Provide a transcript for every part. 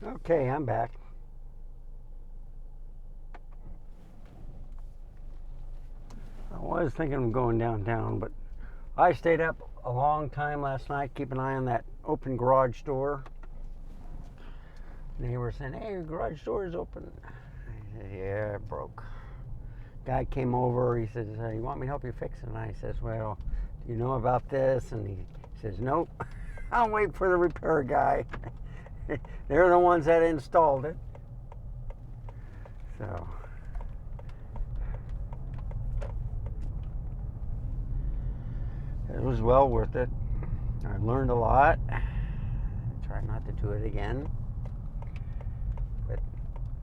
Okay, I'm back. I was thinking of going downtown, but I stayed up a long time last night, keep an eye on that open garage door. Neighbor saying, "Hey, your garage door is open." I said, "Yeah, it broke." Guy came over. He says, "You want me to help you fix it?" And I says, "Well, do you know about this?" And he says, "Nope." I'll wait for the repair guy. They're the ones that installed it. So it was well worth it. I learned a lot. I try not to do it again, but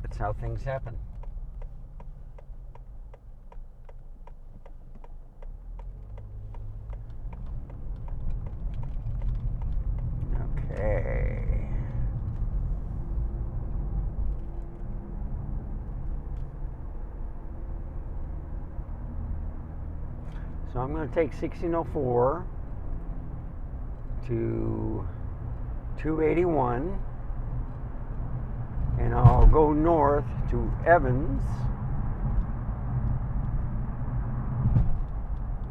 that's how things happen. Okay. So I'm going to take 1604 to 281, and I'll go north to Evans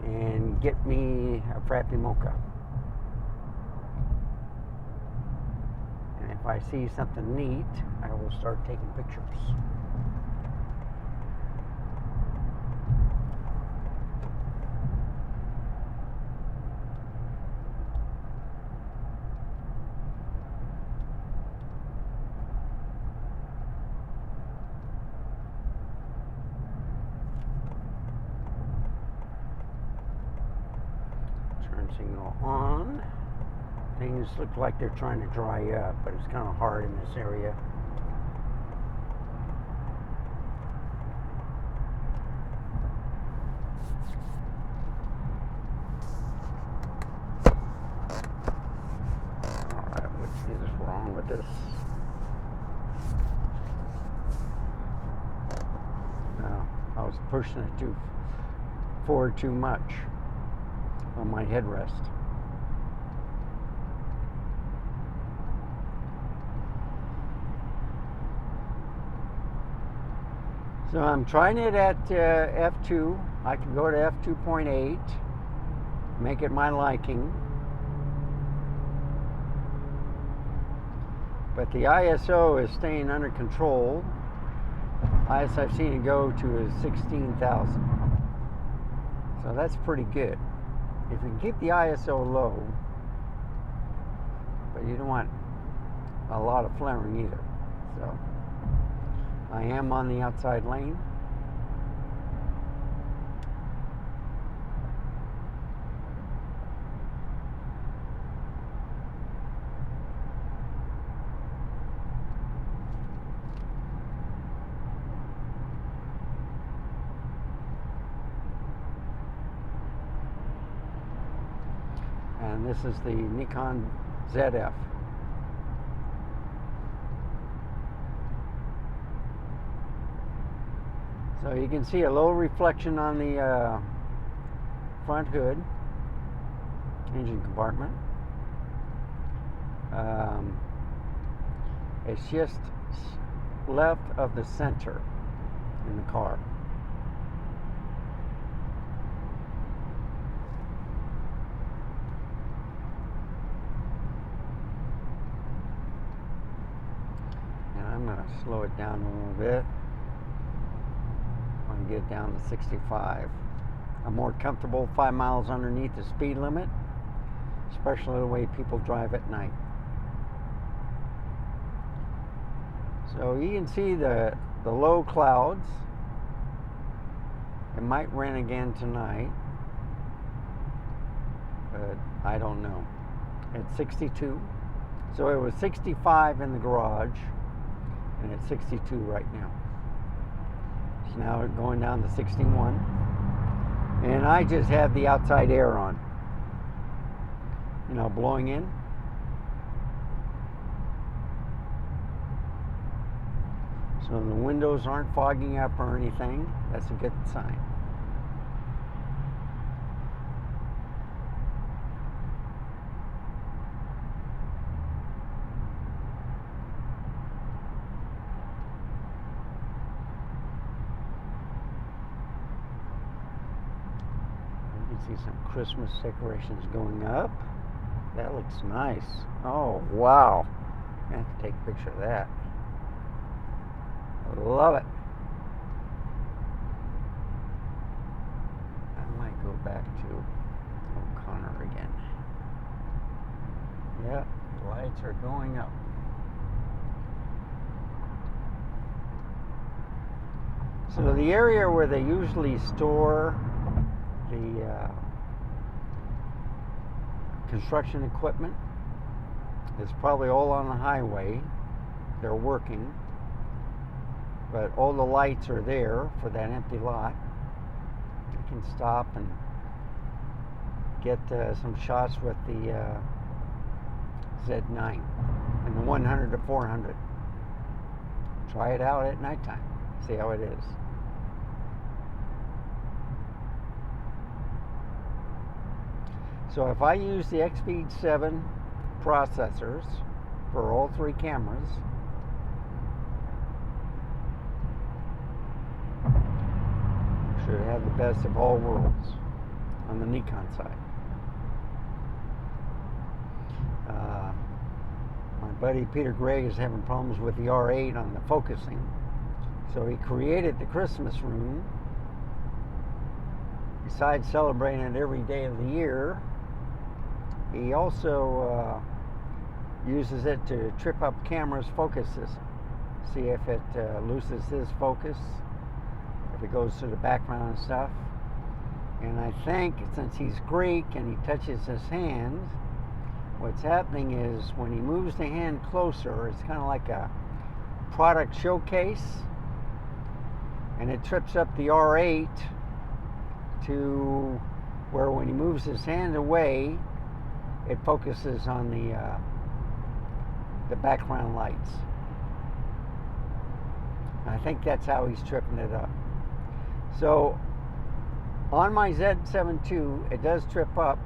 and get me a Frappy Mocha. And if I see something neat, I will start taking pictures. Turn signal on. Things look like they're trying to dry up, but it's kind of hard in this area. Alright, what is wrong with this? No, I was pushing it forward too much on my headrest. So I'm trying it at f2. I can go to f2.8, make it my liking. But the ISO is staying under control. Highest I've seen it go to is 16,000. So that's pretty good. If you can keep the ISO low, but you don't want a lot of flaring either. So I am on the outside lane. And this is the Nikon Zf. So you can see a low reflection on the front hood, engine compartment. It's just left of the center in the car. And I'm going to slow it down a little bit. I want to get it down to 65. I'm more comfortable 5 miles underneath the speed limit, especially the way people drive at night. So you can see the low clouds. It might rain again tonight, but I don't know. It's 62. So it was 65 in the garage, and it's 62 right now. So now it's going down to 61. And I just have the outside air on, blowing in. So the windows aren't fogging up or anything. That's a good sign. See some Christmas decorations going up. That looks nice. Oh, wow. I have to take a picture of that. I love it. I might go back to O'Connor again. Yeah, the lights are going up. So the area where they usually store the construction equipment is probably all on the highway. They're working, but all the lights are there for that empty lot. You can stop and get some shots with the Z9 and the 100 to 400. Try it out at nighttime. See how it is. So if I use the XP7 processors for all three cameras, should have the best of all worlds on the Nikon side. My buddy Peter Gregg is having problems with the R8 on the focusing, so he created the Christmas room. Besides celebrating it every day of the year, he also uses it to trip up cameras' focus system. See if it loses his focus, if it goes to the background and stuff. And I think since he's Greek and he touches his hand, what's happening is when he moves the hand closer, it's kind of like a product showcase, and it trips up the R8 to where when he moves his hand away, it focuses on the background lights. I think that's how he's tripping it up. So on my Z7 II, it does trip up.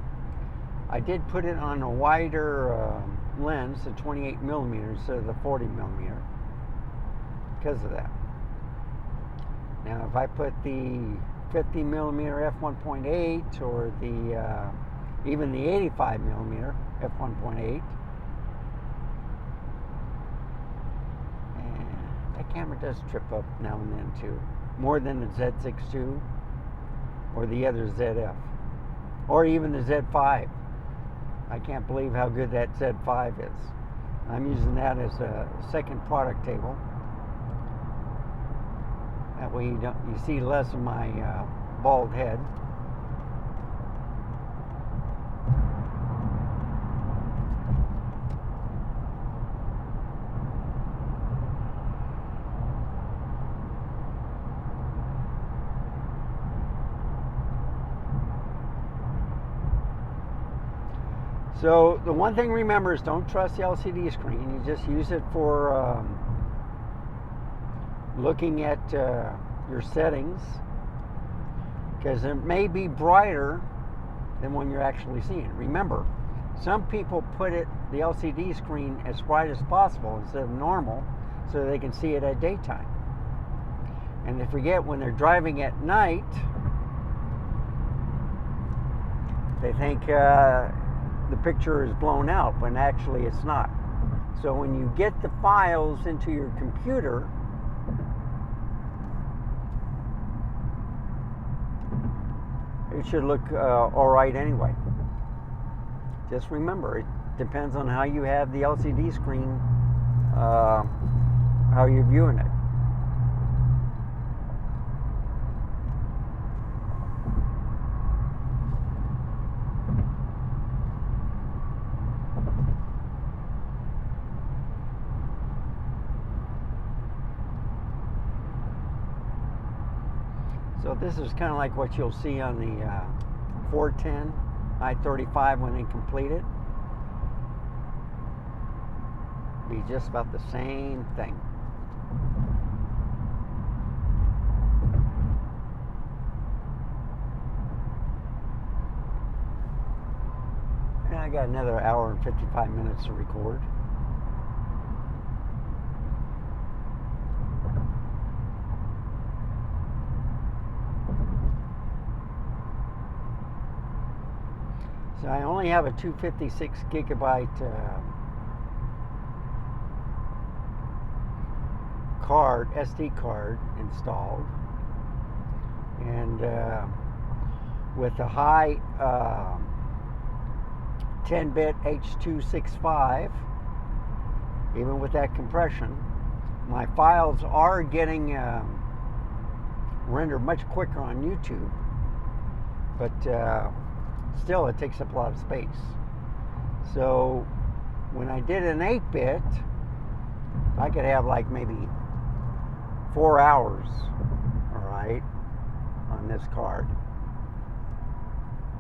I did put it on a wider lens, the 28 millimeters instead of the 40 millimeter, because of that. Now, if I put the 50 millimeter f1.8 or the even the 85 millimeter f1.8, that camera does trip up now and then too, more than the Z6 II or the other ZF, or even the Z5. I can't believe how good that Z5 is. I'm using that as a second product table. That way you see less of my bald head. So the one thing remember is don't trust the LCD screen. You just use it for looking at your settings, because it may be brighter than when you're actually seeing it. Remember, some people put the LCD screen as bright as possible instead of normal so they can see it at daytime. And they forget when they're driving at night, they think the picture is blown out, when actually it's not. So when you get the files into your computer, it should look all right anyway. Just remember, it depends on how you have the LCD screen, how you're viewing it. So this is kind of like what you'll see on the 410 I-35 when they complete it. Be just about the same thing. And I got another hour and 55 minutes to record. So I only have a 256 gigabyte card, SD card installed, and with a high 10-bit H.265, even with that compression, my files are getting rendered much quicker on YouTube, but still it takes up a lot of space. So when I did an 8-bit, I could have like maybe 4 hours, all right, on this card.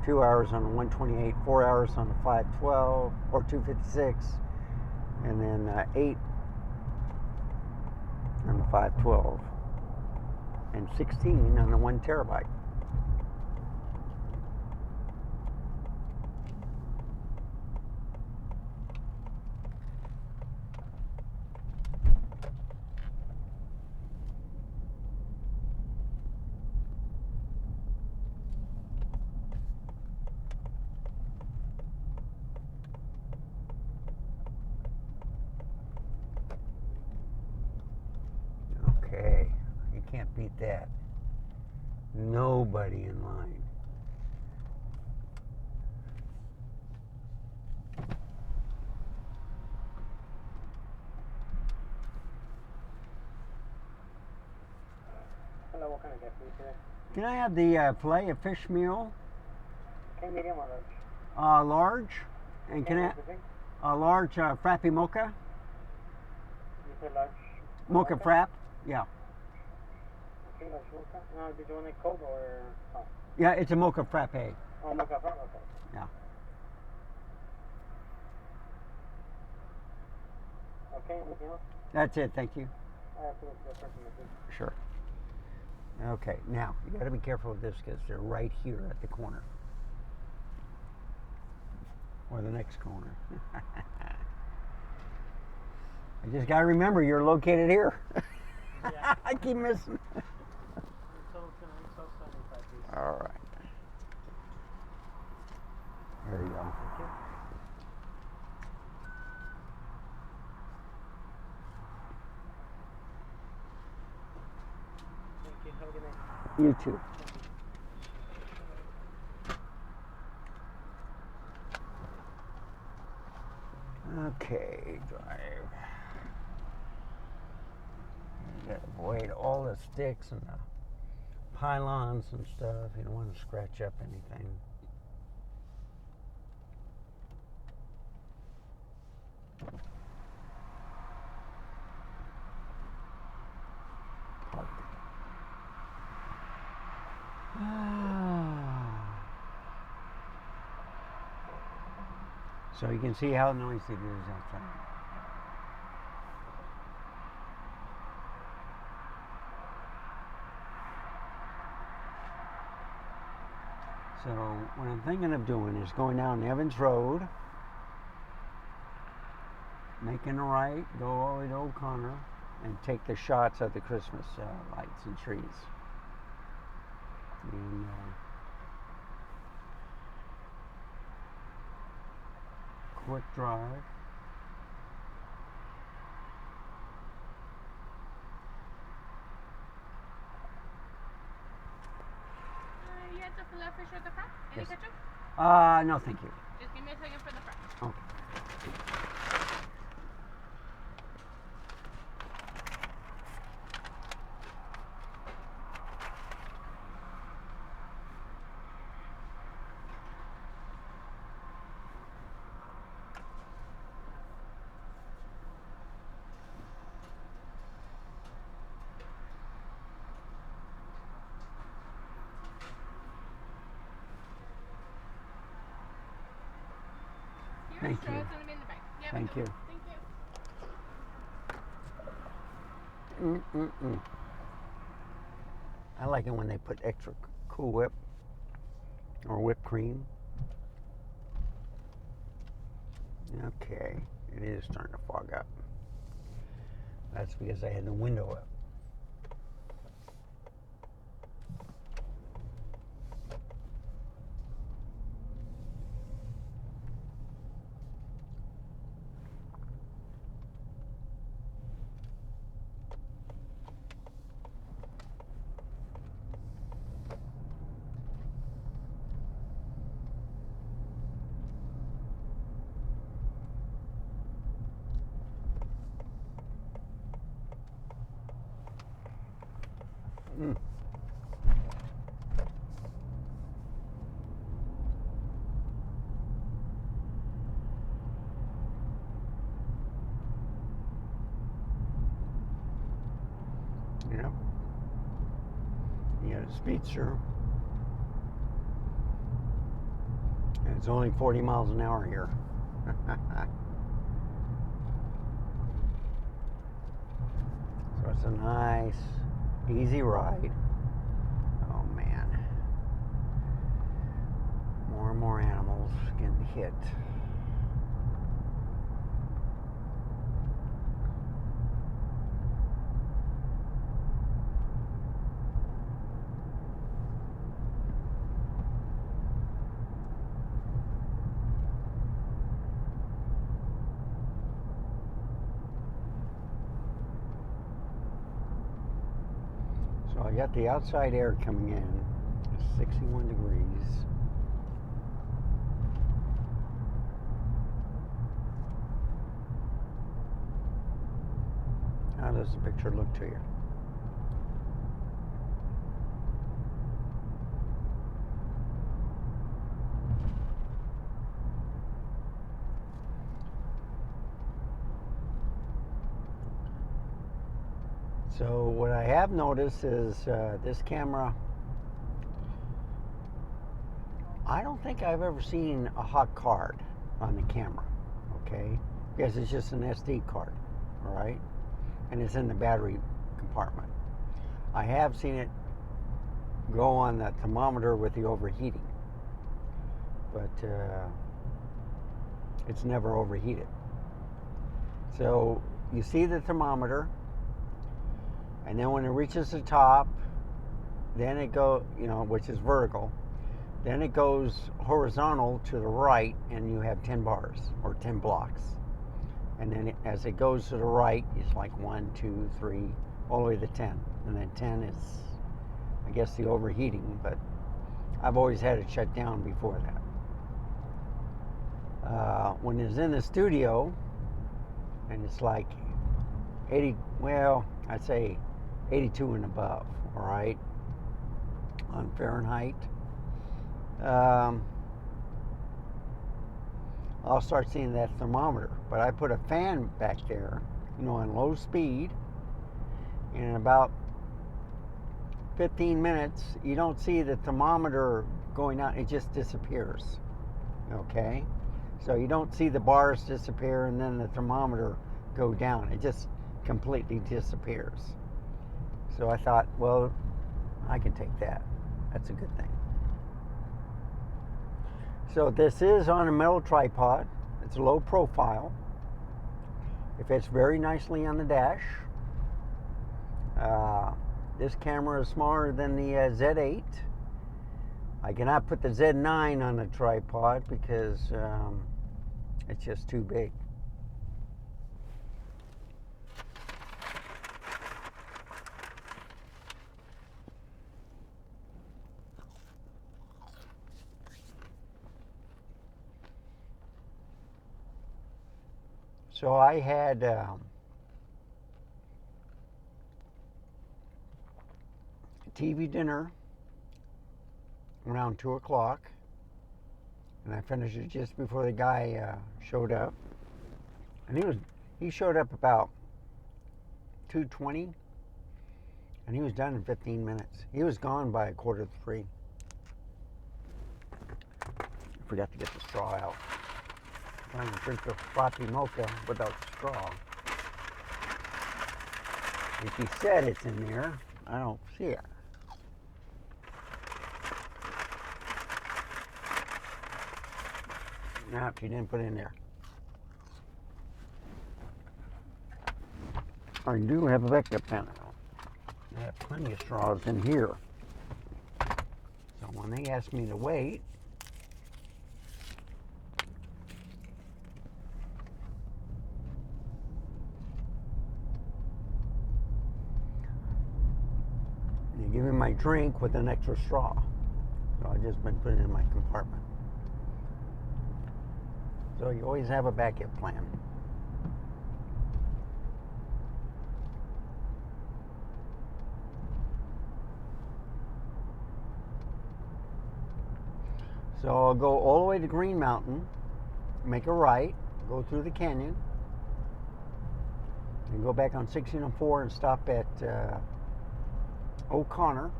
2 hours on the 128, 4 hours on the 512 or 256, and then 8 on the 512, and 16 on the 1 terabyte. Okay, you can't beat that. Nobody in line. Hello, what can I get for you today? Can I have the filet of fish meal? Okay, medium or large? Large, and can I a large frappe mocha? You said large? Mocha frappe? Yeah. Okay, large mocha. Did you want it cold or hot? Yeah, it's a mocha frappe. Oh, mocha frappe, okay. Yeah. Okay, anything else? That's it, thank you. I have to look for a person, please. Sure. Okay, now, you gotta be careful with this because they're right here at the corner. Or the next corner. I just gotta remember you're located here. Yeah. I keep missing. So it's going to be 75 pieces. All right. There you go. Thank you. Thank you. Have a good night. You too. Okay, drive. You gotta avoid all the sticks and the pylons and stuff. You don't want to scratch up anything. So you can see how noisy it is outside. So what I'm thinking of doing is going down Evans Road, making a right, go all the way to O'Connor, and take the shots of the Christmas lights and trees. And, quick drive. You had the filet fish or the front? Any Yes. ketchup? No, thank you. Just give me a second for the front. Okay. Your Thank straw you. is going to be in the back. Yeah, Thank you. Thank you. I like it when they put extra Cool Whip or whipped cream. Okay, it is starting to fog up. That's because I had the window up. Mm. Yep. Yeah, the speedster. And it's only 40 miles an hour here. So it's a nice, easy ride. Oh man. More and more animals getting hit. So I got the outside air coming in. It's 61 degrees. How does the picture look to you? So what I have noticed is this camera, I don't think I've ever seen a hot card on the camera, okay? Because it's just an SD card, all right? And it's in the battery compartment. I have seen it go on the thermometer with the overheating, but it's never overheated. So you see the thermometer, and then when it reaches the top, then it goes, which is vertical, then it goes horizontal to the right, and you have 10 bars or 10 blocks. And then as it goes to the right, it's like 1, 2, 3, all the way to 10. And then 10 is, I guess, the overheating, but I've always had it shut down before that. When it's in the studio, and it's like 80, well, I'd say 82 and above, all right, on Fahrenheit. I'll start seeing that thermometer, but I put a fan back there, on low speed, and in about 15 minutes, you don't see the thermometer going out, it just disappears, okay? So you don't see the bars disappear and then the thermometer go down, it just completely disappears. So I thought, well, I can take that. That's a good thing. So this is on a metal tripod. It's low profile. It fits very nicely on the dash. This camera is smaller than the Z8. I cannot put the Z9 on the tripod because it's just too big. So I had TV dinner around 2 o'clock, and I finished it just before the guy showed up. And he showed up about 2:20, and he was done in 15 minutes. He was gone by 2:45. I forgot to get the straw out. I'm trying to drink the frothy mocha without straw. If he said it's in there, I don't see it. No, he didn't put it in there. I do have a backup pan. I have plenty of straws in here. So when they ask me to wait, they give me my drink with an extra straw. So I've just been putting it in my compartment. So you always have a backup plan. So I'll go all the way to Green Mountain, make a right, go through the canyon, and go back on 1604 and stop at O'Connor.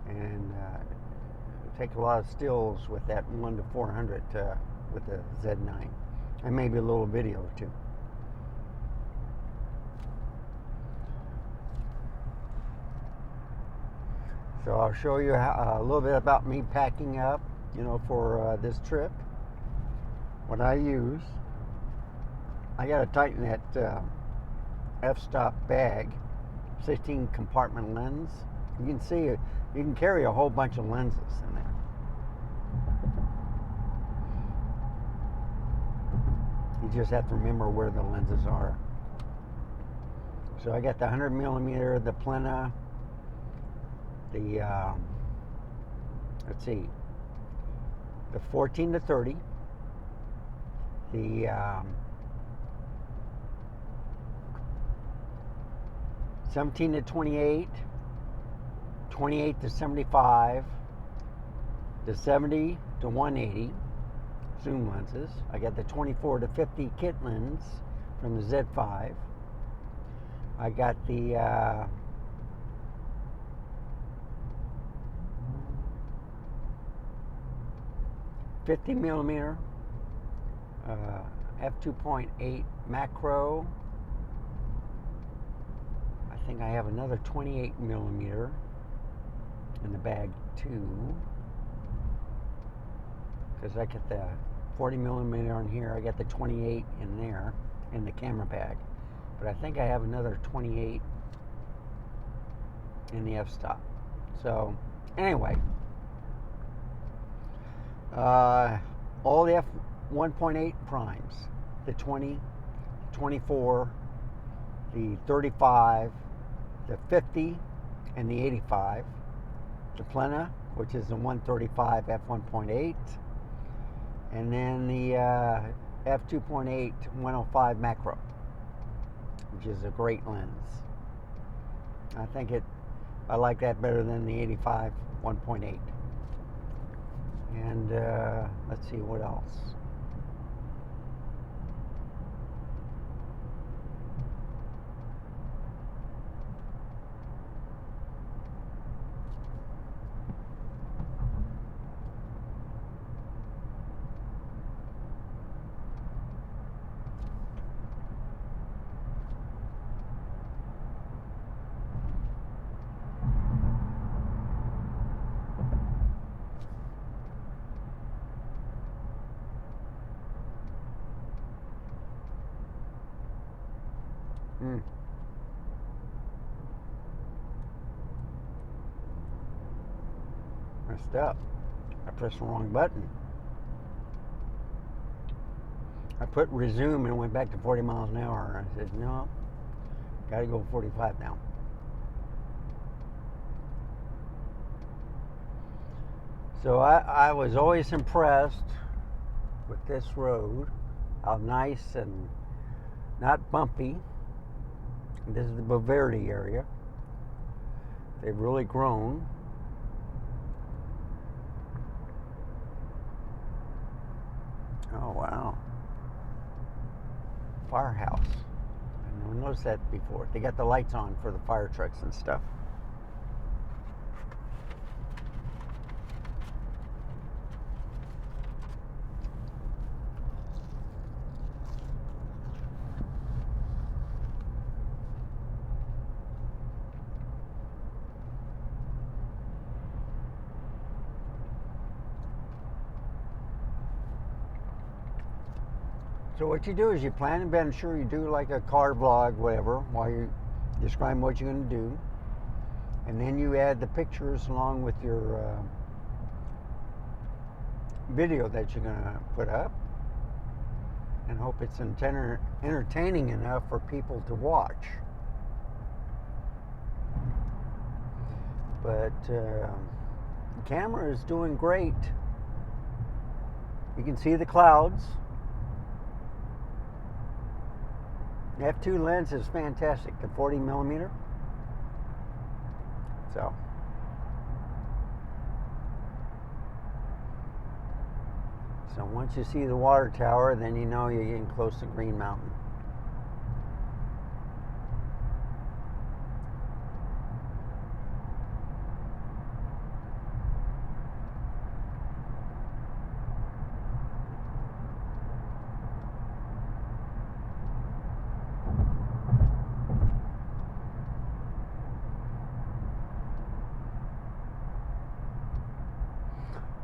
And take a lot of stills with that 1 to 400 with the Z9, and maybe a little video too. So I'll show you a little bit about me packing up, for this trip. What I use, I got to tighten that f-stop bag, 16 compartment lens. You can see it. You can carry a whole bunch of lenses in there. You just have to remember where the lenses are. So I got the 100 millimeter, the Plena, the let's see, the 14 to 30, the 17 to 28, 28 to 75, the 70 to 180 zoom lenses. I got the 24 to 50 kit lens from the Z5. I got the 50 millimeter f2.8 macro. I think I have another 28 millimeter in the bag too, because I get the 40 millimeter on here. I got the 28 in there in the camera bag, but I think I have another 28 in the f-stop. So anyway, all the f1.8 primes, the 20, 24, the 35, the 50, and the 85, the Plena, which is the 135 f1.8, and then the f2.8 105 macro, which is a great lens. I like that better than the 85 1.8. And let's see what else. Messed up. I pressed the wrong button. I put resume and it went back to 40 miles an hour. I said, no, gotta go 45 now. So I was always impressed with this road, how nice and not bumpy. This is the Bavardi area. They've really grown. Oh wow. Firehouse. I never noticed that before. They got the lights on for the fire trucks and stuff. So what you do is you plan and ben sure you do like a car vlog, whatever, while you describe what you're going to do, and then you add the pictures along with your video that you're going to put up, and hope it's entertaining enough for people to watch. But the camera is doing great. You can see the clouds. The f2 lens is fantastic, the 40 millimeter. So So once you see the water tower, then you know you're getting close to Green Mountain.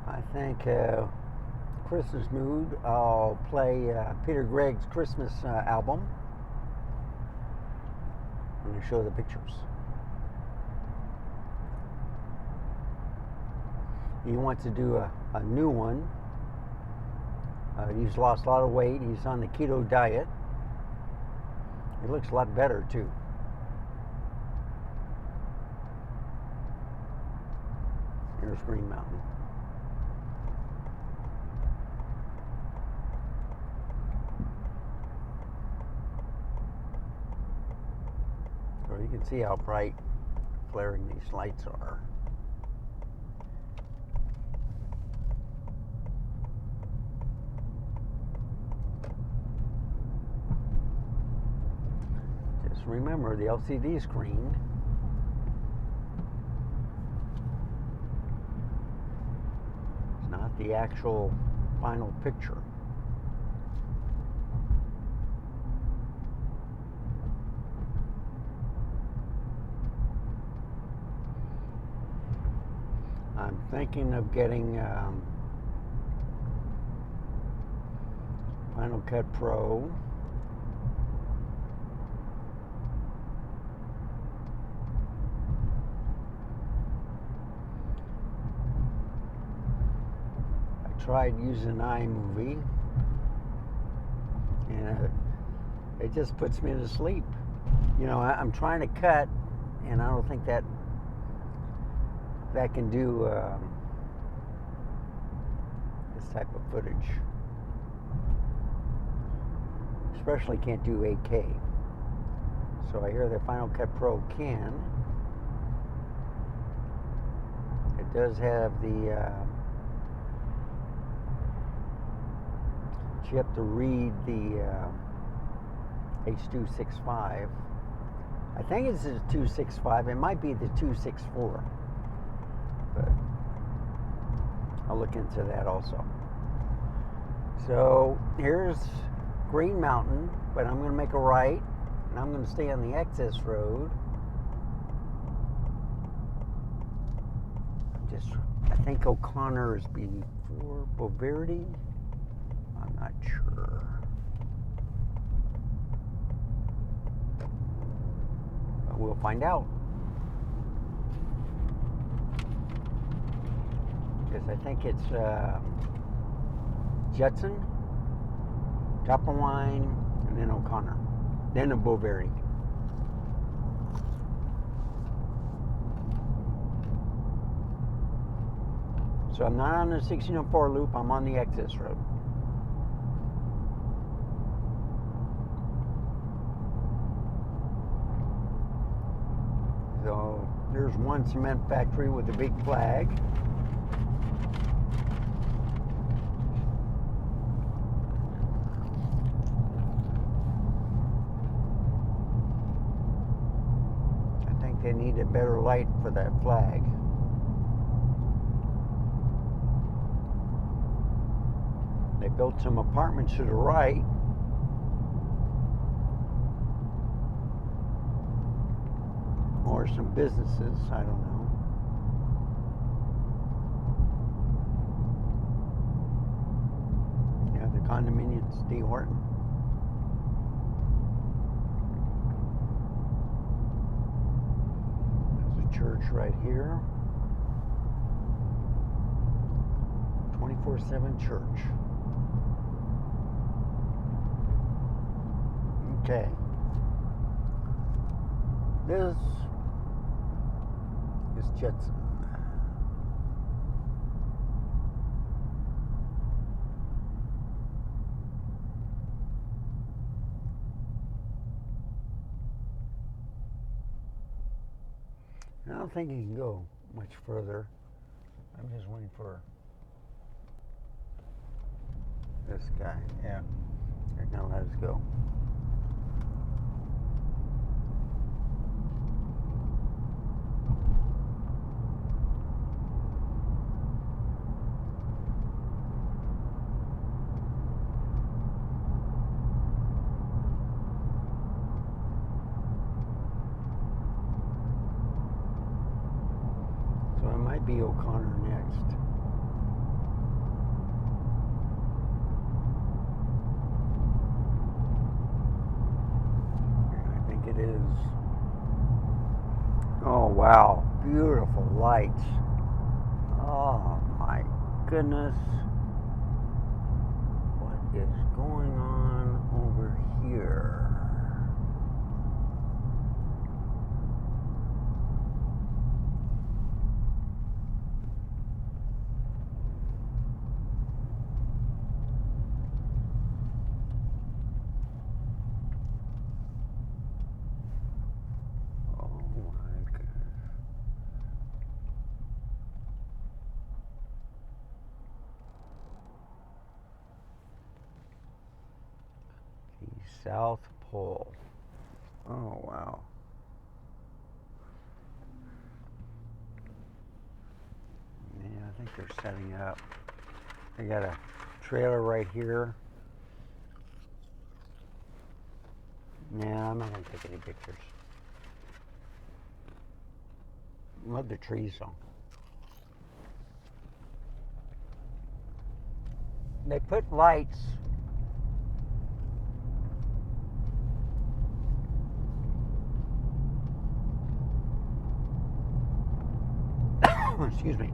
I think Christmas mood, I'll play Peter Gregg's Christmas album. I'm going to show the pictures. He wants to do a new one. He's lost a lot of weight. He's on the keto diet. He looks a lot better too. Here's Green Mountain. So you can see how bright flaring these lights are. Just remember the LCD screen is not the actual final picture. I'm thinking of getting Final Cut Pro. I tried using iMovie, and it just puts me to sleep. You know, I'm trying to cut, and I don't think that can do this type of footage. Especially can't do 8K. So I hear the Final Cut Pro can. It does have the chip to read the H.265. I think it's a 265. It might be the 264. But I'll look into that also. So here's Green Mountain, but I'm going to make a right, and I'm going to stay on the access road. I think O'Connor is before Boverdi. I'm not sure. But we'll find out. Because I think it's Judson, Topperwine, and then O'Connor, then a Boverdi. So I'm not on the 1604 loop, I'm on the access road. So there's one cement factory with a big flag. I think they need a better light for that flag. They built some apartments to the right. Or some businesses, I don't know. Yeah, the condominiums, D. Horton. There's a church right here. 24/7 church. Okay. This is Judson. I don't think you can go much further. I'm just waiting for This guy, yeah. They're gonna let us go. So it might be O'Connor next. I think it is. Oh wow, beautiful lights. Oh my goodness. What is going on over here? Oh my goodness. The South Pole. Oh wow. Yeah, I think they're setting up. They got a trailer right here. Nah, I'm not gonna take any pictures. Love the trees though. They put lights. Excuse me.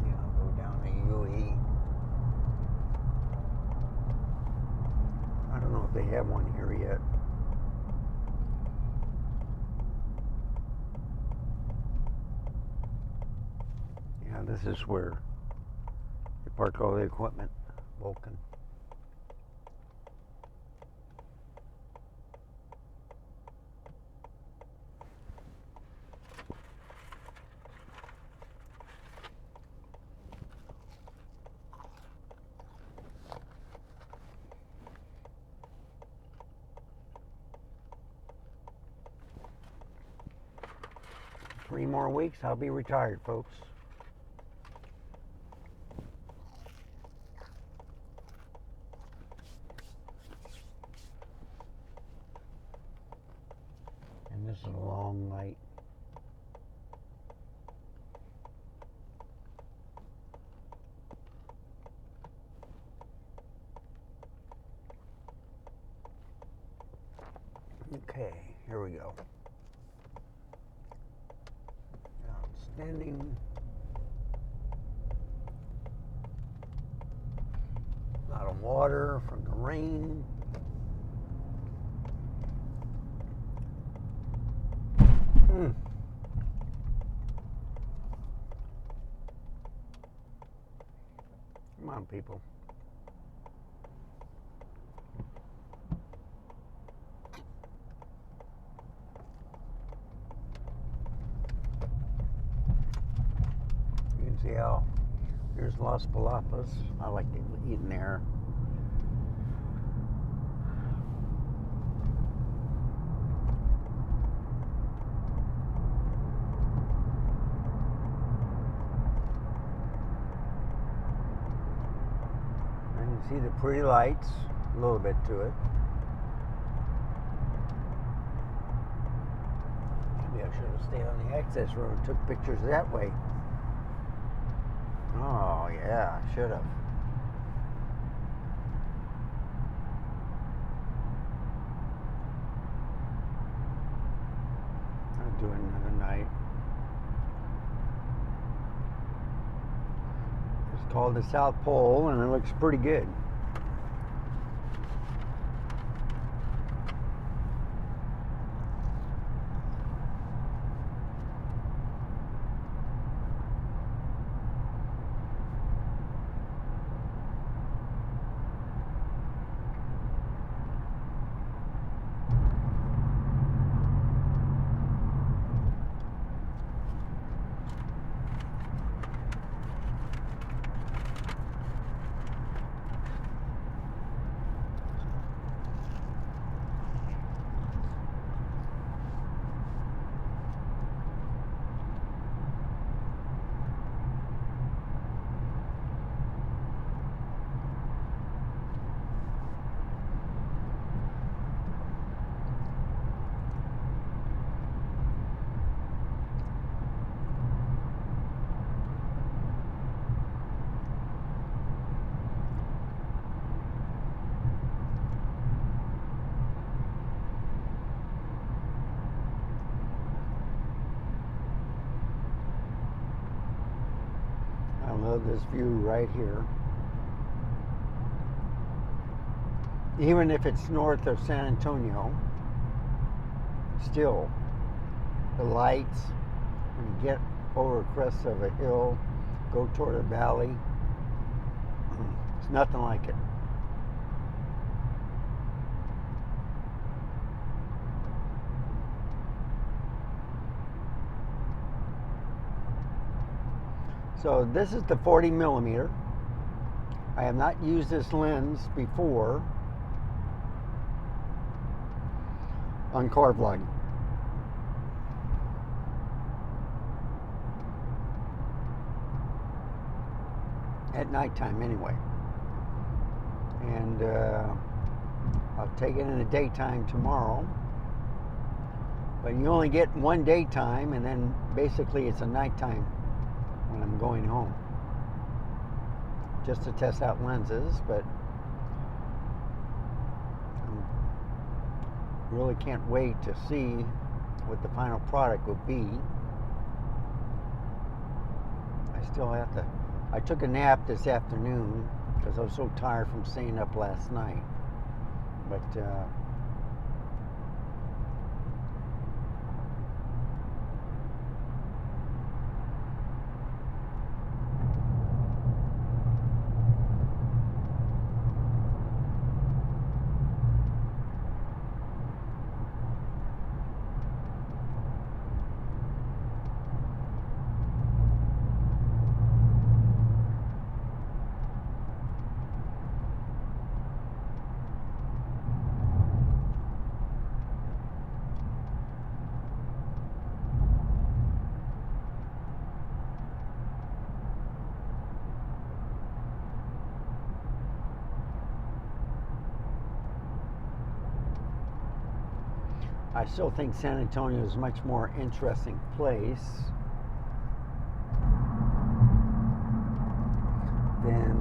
Yeah, I'll go down to UE. I don't know if they have one here yet. Yeah, this is where they park all the equipment. Vulcan. Three more weeks, I'll be retired, folks. And this is a long night. Okay, here we go. Outstanding. A lot of water from the rain. Come on, people. You can see how here's Las Palapas. I like to eat in there. And you see the pretty lights, a little bit to it. Maybe I should have stayed on the access road and took pictures that way. Oh, yeah, I should have. I'll do it another night. It's called the South Pole, and it looks pretty good. love this view right here. Even if it's north of San Antonio, still, the lights, when you get over a crest of a hill, go toward a valley, it's nothing like it. So this is the 40 millimeter. I have not used this lens before on car vlogging. At nighttime anyway. And I'll take it in the daytime tomorrow. But you only get one daytime, and then basically it's a nighttime when I'm going home. Just to test out lenses, but I really can't wait to see what the final product will be. I still have to. I took a nap this afternoon because I was so tired from staying up last night. But I still think San Antonio is a much more interesting place than,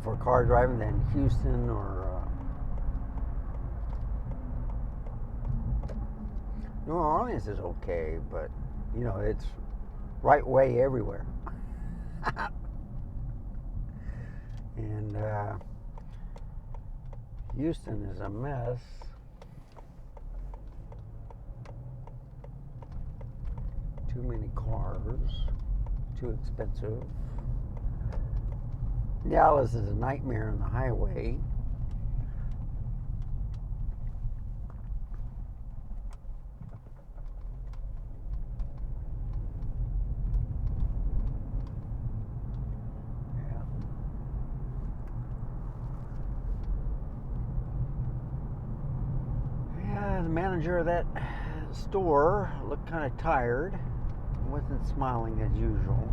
for car driving than Houston or New Orleans is okay, but, it's right way everywhere. And, Houston is a mess. Too many cars, too expensive. Dallas is a nightmare on the highway. The manager of that store looked kind of tired. Wasn't smiling as usual.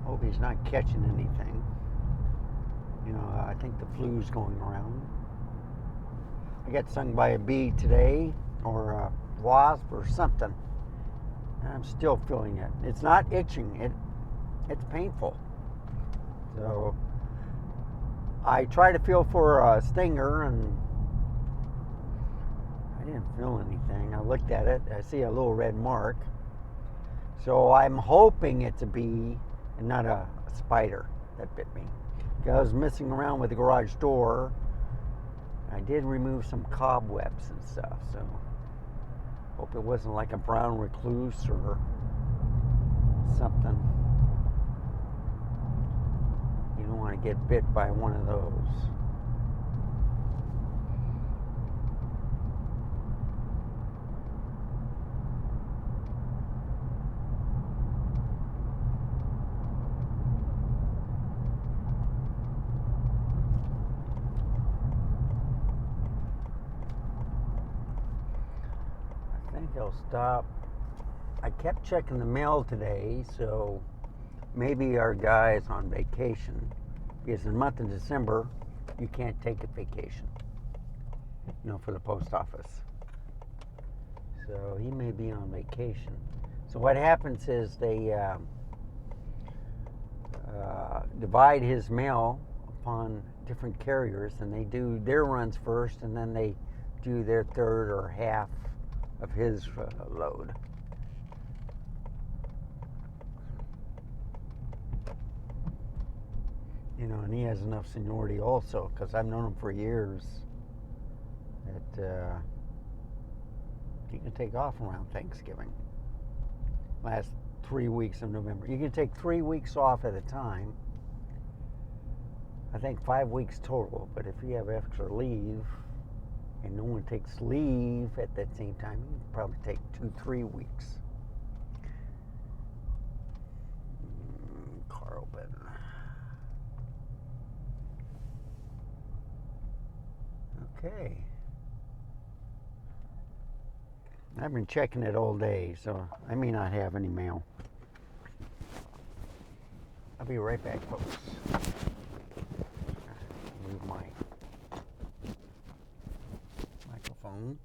Hope he's not catching anything. I think the flu's going around. I got stung by a bee today, or a wasp or something. And I'm still feeling it. It's not itching. It's painful. So I try to feel for a stinger, and I didn't feel anything. I looked at it. I see a little red mark. So I'm hoping it's a bee and not a spider that bit me. I was messing around with the garage door. I did remove some cobwebs and stuff. So hope it wasn't like a brown recluse or something. You don't want to get bit by one of those. I think I'll stop. I kept checking the mail today, so maybe our guy is on vacation. Because in the month of December, you can't take a vacation, for the post office. So he may be on vacation. So what happens is they divide his mail upon different carriers, and they do their runs first, and then they do their third or half of his load. You know, and he has enough seniority also, because I've known him for years, that he can take off around Thanksgiving. Last 3 weeks of November. You can take 3 weeks off at a time. I think 5 weeks total, but if you have extra leave and no one takes leave at that same time, you can probably take 2-3 weeks. Car open. Okay. I've been checking it all day, so I may not have any mail. I'll be right back, folks. Move my microphone.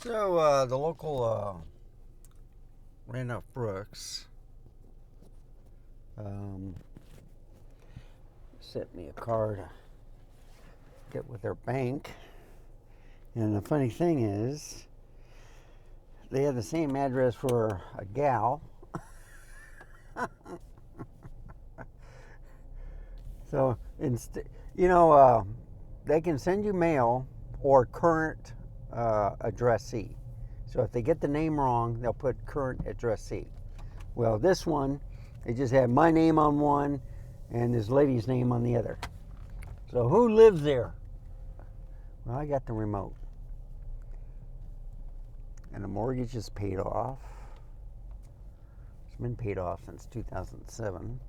So the local Randolph Brooks sent me a card to get with their bank, and the funny thing is they have the same address for a gal. So they can send you mail or current addressee. So if they get the name wrong, they'll put current addressee. Well, this one, they just have my name on one and this lady's name on the other. So who lives there? Well, I got the remote. And the mortgage is paid off. It's been paid off since 2007.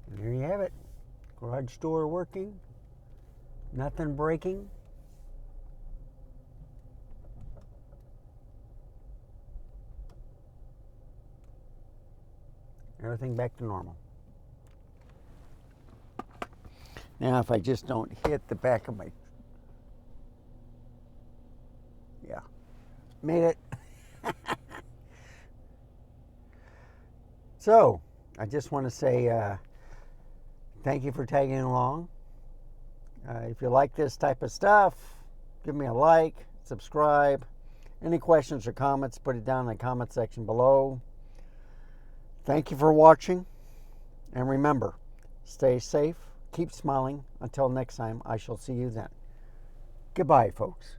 And there you have it. Garage door working. Nothing breaking. Everything back to normal. Now, if I just don't hit the back of my... Yeah. Made it. So, I just want to say thank you for tagging along. If you like this type of stuff, give me a like, subscribe. Any questions or comments, put it down in the comment section below. Thank you for watching. And remember, stay safe, keep smiling. Until next time, I shall see you then. Goodbye, folks.